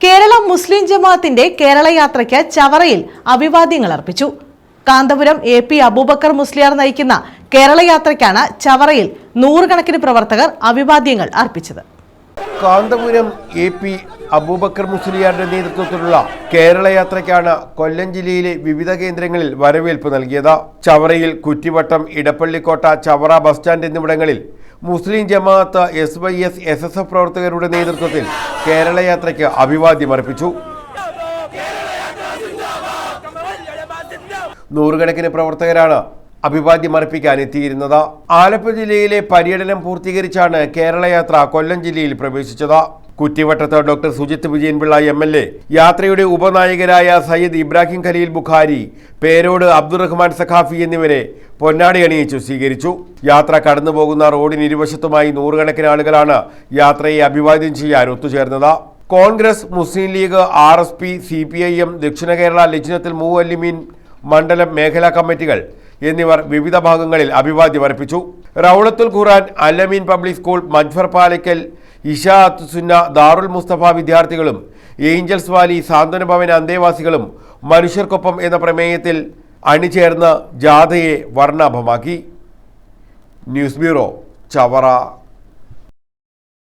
കേരള മുസ്ലിം ജമാഅത്തിന്റെ കേരള യാത്രയ്ക്ക് ചവറയിൽ അഭിവാദ്യങ്ങൾ അർപ്പിച്ചു. കാന്തപുരം AP അബൂബക്കർ മുസ്ലിയാർ നയിക്കുന്ന കേരള യാത്രയ്ക്കാണ് ചവറയിൽ നൂറുകണക്കിന് പ്രവർത്തകർ അഭിവാദ്യങ്ങൾ അർപ്പിച്ചത്. കാന്തപുരം AP അബൂബക്കർ മുസ്ലിയാരുടെ നേതൃത്വത്തിലുള്ള കേരള യാത്രയ്ക്കാണ് കൊല്ലം ജില്ലയിലെ വിവിധ കേന്ദ്രങ്ങളിൽ വരവേൽപ്പ് നൽകിയത്. ചവറയിൽ കുറ്റിവട്ടം, ഇടപ്പള്ളിക്കോട്ട, ചവറ ബസ് സ്റ്റാൻഡ് എന്നിവിടങ്ങളിൽ മുസ്ലിം ജമാഅത്ത്, SYS, SSF പ്രവർത്തകരുടെ നേതൃത്വത്തിൽ കേരള യാത്രയ്ക്ക് അഭിവാദ്യം അർപ്പിച്ചു. നൂറുകണക്കിന് പ്രവർത്തകരാണ് അഭിവാദ്യം അർപ്പിക്കാൻ എത്തിയിരുന്നത്. ആലപ്പുഴ ജില്ലയിലെ പര്യടനം പൂർത്തീകരിച്ചാണ് കേരള യാത്ര കൊല്ലം ജില്ലയിൽ പ്രവേശിച്ചത്. കുറ്റിവട്ടത്ത് ഡോക്ടർ സുജിത്ത് വിജയൻപിള്ള MLA, യാത്രയുടെ ഉപനായകരായ സയ്യിദ് ഇബ്രാഹിം ഖലീൽ ബുഖാരി, പേരോട് അബ്ദുറഹ്മാൻ സഖാഫി എന്നിവരെ പൊന്നാടി അണിയിച്ചു സ്വീകരിച്ചു. യാത്ര കടന്നുപോകുന്ന റോഡിന് ഇരുവശത്തുമായി നൂറുകണക്കിന് ആളുകളാണ് യാത്രയെ അഭിവാദ്യം ചെയ്യാൻ ഒത്തുചേർന്നത്. കോൺഗ്രസ്, മുസ്ലിം ലീഗ്, RSP, CPIM, ദക്ഷിണ കേരള ലജ്നത്തുൽ മുഅല്ലിമീൻ മണ്ഡലം മേഖലാ കമ്മിറ്റികൾ എന്നിവർ വിവിധ ഭാഗങ്ങളിൽ അഭിവാദ്യം അർപ്പിച്ചു. റൗളത്തുൽ ഖുർആൻ, അൽ-അമീൻ പബ്ലിക് സ്കൂൾ, മജ്ഫർ പാലക്കൽ, ഇശാഅത്ത് സുന്ന, ദാറുൽ മുസ്തഫ വിദ്യാർത്ഥികളും ഏഞ്ചൽസ് വാലി സാന്ത്വന ഭവൻ അന്തേവാസികളും മനുഷ്യർക്കൊപ്പം എന്ന പ്രമേയത്തിൽ അണിചേർന്ന് ജാഥയെ വർണ്ണാഭമാക്കി. News bureau, Chavara.